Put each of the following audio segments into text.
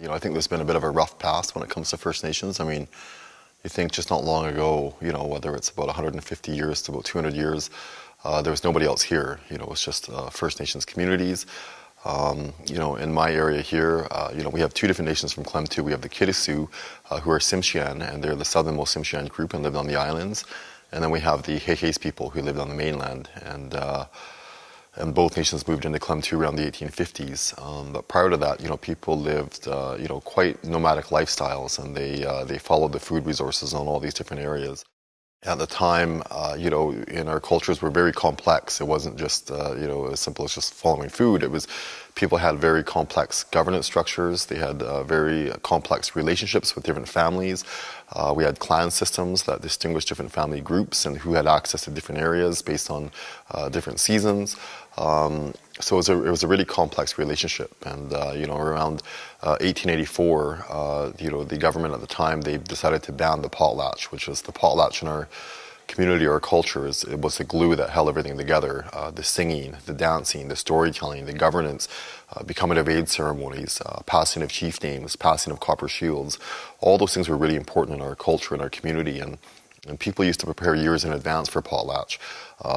I think there's been a bit of a rough past when it comes to First Nations. I mean, you think just not long ago, whether it's about 150 years to about 200 years, there was nobody else here. It was just First Nations communities. In my area here, we have two different nations from Klemtu. We have the Kitasoo, who are Tsimshian, and they're the southernmost Tsimshian group and lived on the islands. And then we have the Hehes people who lived on the mainland. And both nations moved into Klemtu around the 1850s. But prior to that, people lived, quite nomadic lifestyles, and they followed the food resources on all these different areas. At the time, in our cultures were very complex. It wasn't just, as simple as just following food. It was, people had very complex governance structures. They had very complex relationships with different families. We had clan systems that distinguished different family groups and who had access to different areas based on different seasons. So it was a really complex relationship. And, around 1884, the government at the time, they decided to ban the potlatch, which was the potlatch in our community or culture. It was the glue that held everything together. The singing, the dancing, the storytelling, the governance, becoming of age ceremonies, passing of chief names, passing of copper shields. All those things were really important in our culture and our community. And people used to prepare years in advance for potlatch.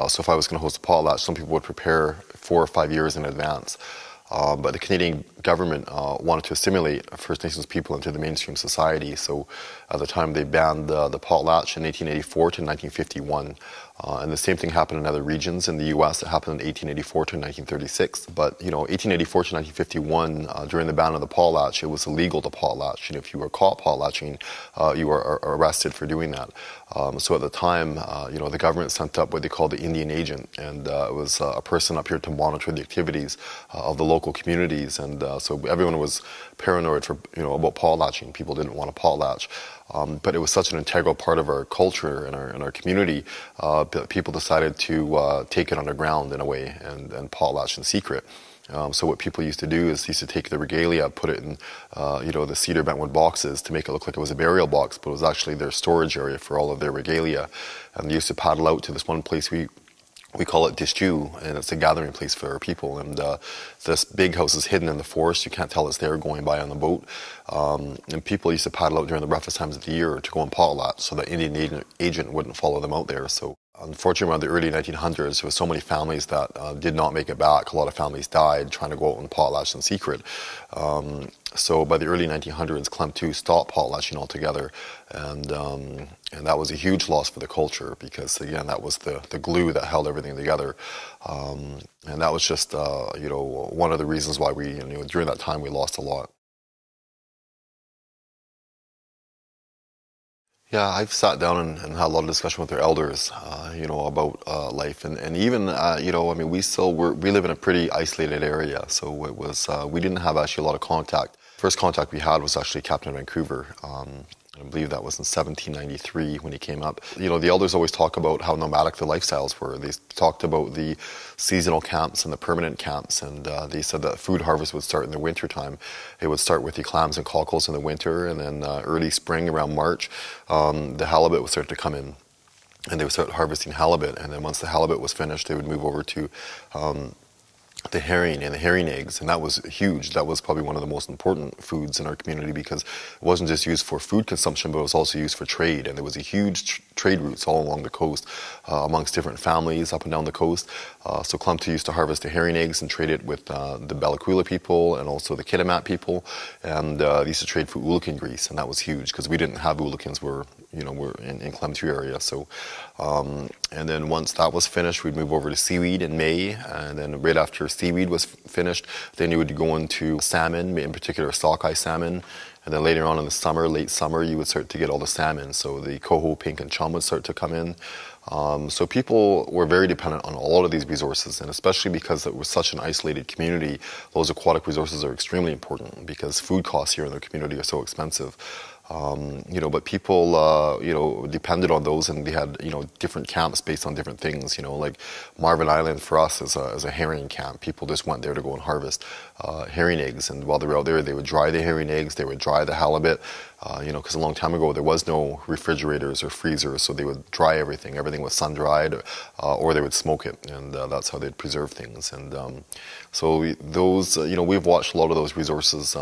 So if I was going to host a potlatch, some people would prepare 4 or 5 years in advance. But the Canadian government wanted to assimilate First Nations people into the mainstream society. So at the time, they banned the potlatch in 1884 to 1951. And the same thing happened in other regions in the U.S. It happened in 1884 to 1936. But, 1884 to 1951, during the ban of the potlatch, it was illegal to potlatch. And if you were caught potlatching, you were arrested for doing that. So at the time, the government sent up what they called the Indian agent. And it was a person up here to monitor the activities of the local communities. And so everyone was paranoid for, about potlatching. People didn't want to potlatch. But it was such an integral part of our culture and our community that people decided to take it underground in a way and potlatch in secret. So what people used to do is used to take the regalia, put it in, the cedar bentwood boxes to make it look like it was a burial box, but it was actually their storage area for all of their regalia. And they used to paddle out to this one place we call it Dishju, and it's a gathering place for our people. And this big house is hidden in the forest. You can't tell it's there going by on the boat. And people used to paddle out during the roughest times of the year to go and potlatch so the Indian agent wouldn't follow them out there. So unfortunately, around the early 1900s, there were so many families that did not make it back. A lot of families died trying to go out and potlatch in secret. So by the early 1900s, Klemtu stopped potlatching altogether, and that was a huge loss for the culture because, again, that was the glue that held everything together. And that was just, one of the reasons why we, during that time, we lost a lot. Yeah, I've sat down and had a lot of discussion with their elders, about life, and even, we live in a pretty isolated area, so it was, we didn't have actually a lot of contact. First contact we had was actually Captain Vancouver. I believe that was in 1793 when he came up. The elders always talk about how nomadic the lifestyles were. They talked about the seasonal camps and the permanent camps, and they said that food harvest would start in the winter time. It would start with the clams and cockles in the winter, and then early spring, around March, the halibut would start to come in. And they would start harvesting halibut, and then once the halibut was finished, they would move over to the herring and the herring eggs, and that was huge. That was probably one of the most important foods in our community because it wasn't just used for food consumption, but it was also used for trade, and there was a huge trade routes all along the coast amongst different families up and down the coast. So Klemtu used to harvest the herring eggs and trade it with the Bella Coola people and also the Kitimat people, and they used to trade for oolakan grease, and that was huge because we didn't have oolakans. We're in Klemtu area. So, and then once that was finished, we'd move over to seaweed in May, and then right after seaweed was finished, then you would go into salmon, in particular sockeye salmon, and then later on in the summer, late summer, you would start to get all the salmon. So the coho, pink, and chum would start to come in. So people were very dependent on a lot of these resources, and especially because it was such an isolated community, those aquatic resources are extremely important because food costs here in the community are so expensive. But people, depended on those, and they had, different camps based on different things, like Marvin Island for us is a herring camp. People just went there to go and harvest herring eggs, and while they were out there, they would dry the herring eggs, they would dry the halibut, Because a long time ago there was no refrigerators or freezers, so they would dry everything. Everything was sun-dried, or they would smoke it, and that's how they'd preserve things. And we've watched a lot of those resources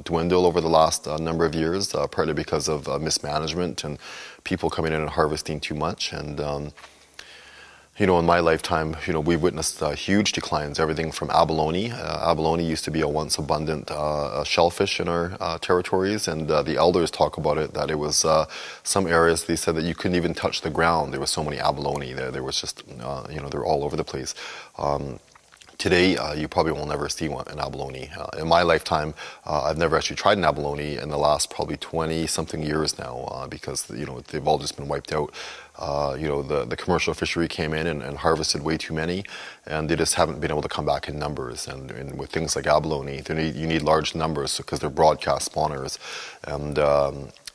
dwindle over the last number of years, partly because of mismanagement and people coming in and harvesting too much. And in my lifetime, we've witnessed huge declines, everything from abalone. Abalone used to be a once abundant shellfish in our territories, and the elders talk about it, that it was some areas, they said that you couldn't even touch the ground. There was so many abalone there. There was just, they're all over the place. Today, you probably will never see an abalone. In my lifetime, I've never actually tried an abalone in the last probably 20-something years now, because they've all just been wiped out. The commercial fishery came in and harvested way too many, and they just haven't been able to come back in numbers. And with things like abalone, you need large numbers because they're broadcast spawners,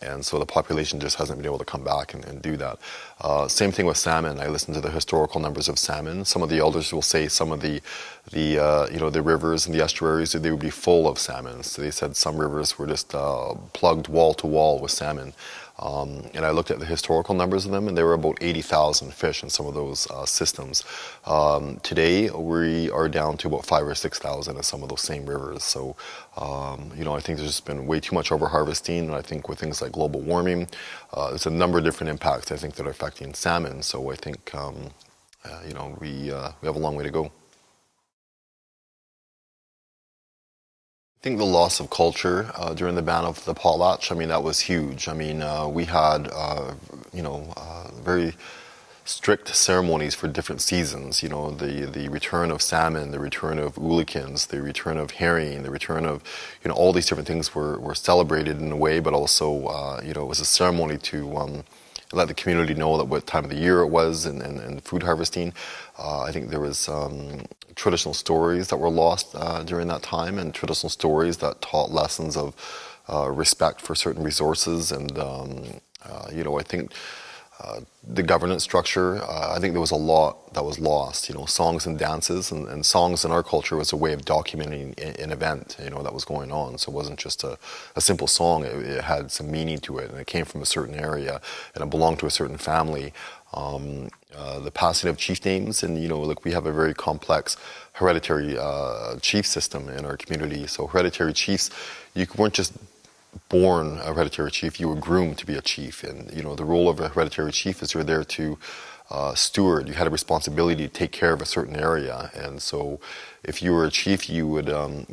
and so the population just hasn't been able to come back and do that. Same thing with salmon. I listened to the historical numbers of salmon. Some of the elders will say some of the rivers and the estuaries, they would be full of salmon. So they said some rivers were just plugged wall to wall with salmon. And I looked at the historical numbers of them, and there were about 80,000 fish in some of those systems. Today, we are down to about 5,000 or 6,000 in some of those same rivers. So, I think there's just been way too much over-harvesting, and I think with things like global warming, there's a number of different impacts, I think, that are affecting salmon. So I think, we have a long way to go. I think the loss of culture during the ban of the potlatch, that was huge. We had, very strict ceremonies for different seasons. The return of salmon, the return of oolikins, the return of herring, the return of, all these different things were celebrated in a way, but also, it was a ceremony to let the community know that what time of the year it was and food harvesting. I think there was traditional stories that were lost during that time, and traditional stories that taught lessons of respect for certain resources. And, I think the governance structure, I think there was a lot that was lost, songs and dances, and songs in our culture was a way of documenting an event, that was going on. So it wasn't just a simple song, it had some meaning to it, and it came from a certain area, and it belonged to a certain family. The passing of chief names, and we have a very complex hereditary chief system in our community. So hereditary chiefs, you weren't just born a hereditary chief, you were groomed to be a chief. And the role of a hereditary chief is you're there to steward. You had a responsibility to take care of a certain area, and so if you were a chief, you would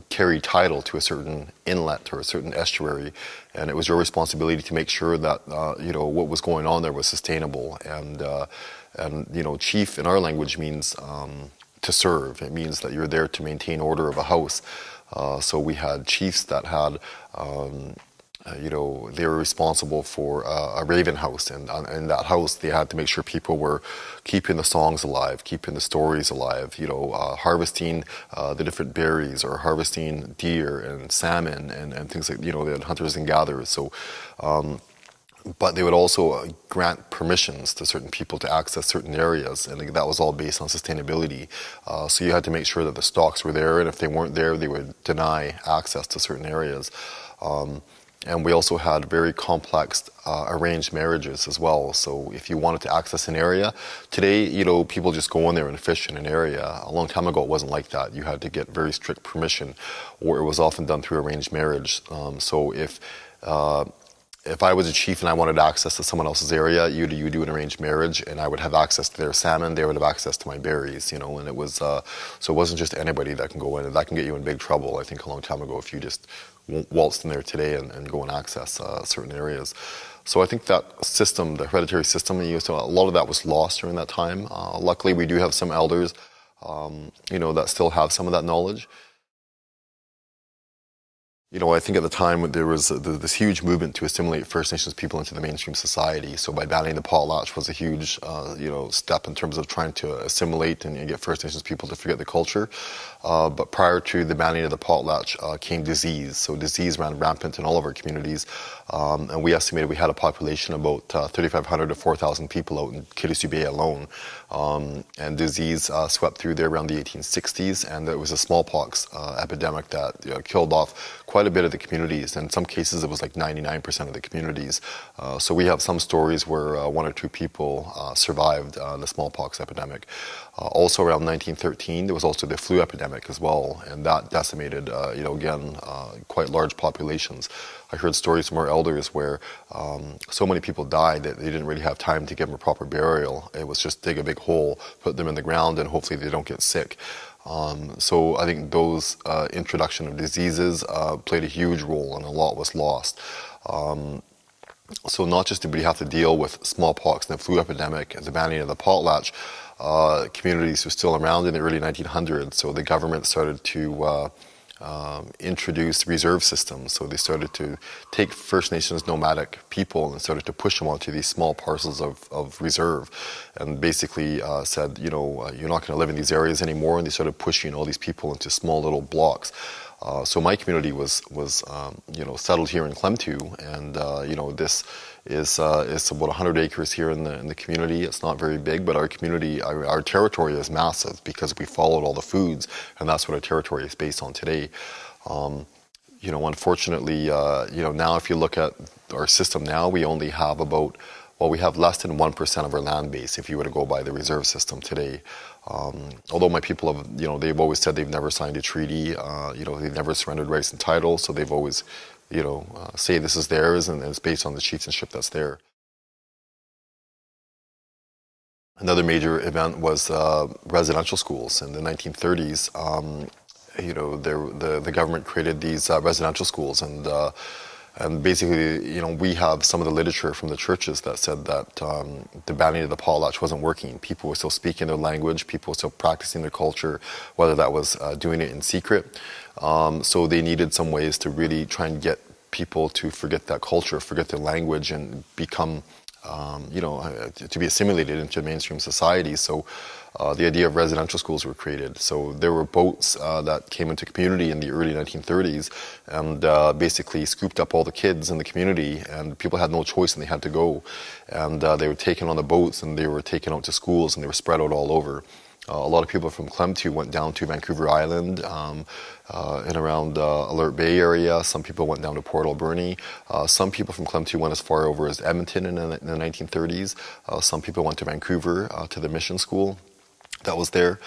carry title to a certain inlet or a certain estuary, and it was your responsibility to make sure that what was going on there was sustainable. And chief in our language means to serve. It means that you're there to maintain order of a house. So we had chiefs that had they were responsible for a raven house, and in that house they had to make sure people were keeping the songs alive, keeping the stories alive, harvesting the different berries, or harvesting deer and salmon and things like, they had hunters and gatherers. So, but they would also grant permissions to certain people to access certain areas, and that was all based on sustainability. So you had to make sure that the stocks were there, and if they weren't there, they would deny access to certain areas. And we also had very complex arranged marriages as well. So if you wanted to access an area, today, people just go in there and fish in an area. A long time ago, it wasn't like that. You had to get very strict permission, or it was often done through arranged marriage. So if I was a chief and I wanted access to someone else's area, you do an arranged marriage, and I would have access to their salmon, they would have access to my berries, and it was, so it wasn't just anybody that can go in, and that can get you in big trouble, I think, a long time ago, if you just waltzed in there today and go and access certain areas. So I think that system, the hereditary system, a lot of that was lost during that time. Luckily, we do have some elders, that still have some of that knowledge. I think at the time there was this huge movement to assimilate First Nations people into the mainstream society. So by banning the potlatch was a huge, step in terms of trying to assimilate and get First Nations people to forget the culture. But prior to the banning of the potlatch came disease. So disease ran rampant in all of our communities. And we estimated we had a population of about 3,500 to 4,000 people out in Kitasoo Bay alone. And disease swept through there around the 1860s. And there was a smallpox epidemic that killed off quite a bit of the communities. In some cases, it was like 99% of the communities. So we have some stories where one or two people survived the smallpox epidemic. Also around 1913, there was also the flu epidemic as well, and that decimated, again, quite large populations. I heard stories from our elders where so many people died that they didn't really have time to give them a proper burial. It was just dig a big hole, put them in the ground, and hopefully they don't get sick. So I think those introduction of diseases played a huge role, and a lot was lost. So not just did we have to deal with smallpox and the flu epidemic and the banning of the potlatch, communities were still around in the early 1900s, so the government started to introduce reserve systems. So they started to take First Nations nomadic people and started to push them onto these small parcels of reserve, and basically said, you're not going to live in these areas anymore, and they started pushing all these people into small little blocks. So my community was settled here in Klemtu, and this is about 100 acres here in the community. It's not very big, but our community, our territory is massive because we followed all the foods, and that's what our territory is based on today. Unfortunately, now if you look at our system now, we only have we have less than 1% of our land base if you were to go by the reserve system today. Although my people have, they've always said they've never signed a treaty, they've never surrendered rights and titles, so they've always, say this is theirs, and it's based on the chieftainship that's there. Another major event was residential schools in the 1930s. The government created these residential schools, and basically, we have some of the literature from the churches that said that the banning of the potlatch wasn't working. People were still speaking their language, people were still practicing their culture, whether that was doing it in secret. So they needed some ways to really try and get people to forget that culture, forget their language, and become, to be assimilated into mainstream society. So the idea of residential schools were created. So there were boats that came into community in the early 1930s and basically scooped up all the kids in the community, and people had no choice and they had to go. And they were taken on the boats, and they were taken out to schools, and they were spread out all over. A lot of people from Klemtu went down to Vancouver Island and around Alert Bay area. Some people went down to Port Alberni. Some people from Klemtu went as far over as Edmonton in the 1930s. Some people went to Vancouver to the mission school that was there.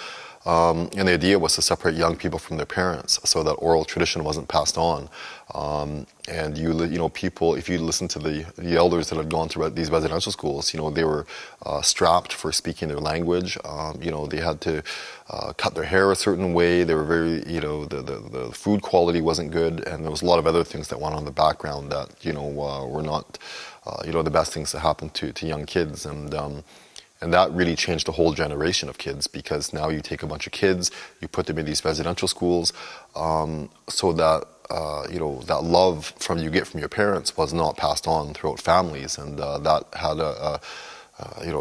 And the idea was to separate young people from their parents so that oral tradition wasn't passed on. And people, if you listen to the elders that had gone through these residential schools, they were strapped for speaking their language. They had to cut their hair a certain way. They were very, the food quality wasn't good, and there was a lot of other things that went on in the background that, were not, the best things that happened to young kids. And that really changed a whole generation of kids, because now you take a bunch of kids, you put them in these residential schools, so that that love you get from your parents was not passed on throughout families, and that had a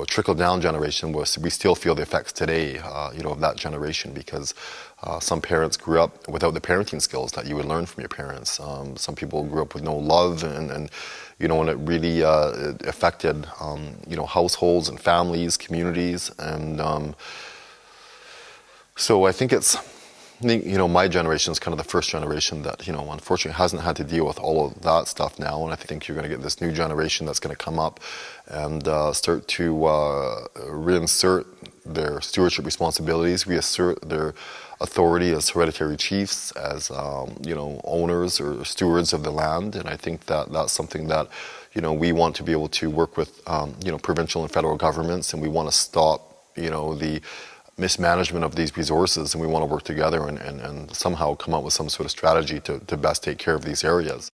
trickle-down generation. We still feel the effects today, of that generation, because some parents grew up without the parenting skills that you would learn from your parents. Some people grew up with no love, and it really affected, households and families, communities, and so I think my generation is kind of the first generation that, unfortunately hasn't had to deal with all of that stuff now, and I think you're going to get this new generation that's going to come up and start to reinsert their stewardship responsibilities, reassert their authority as hereditary chiefs, as owners or stewards of the land. And I think that that's something that we want to be able to work with provincial and federal governments, and we want to stop the mismanagement of these resources, and we want to work together and somehow come up with some sort of strategy to best take care of these areas.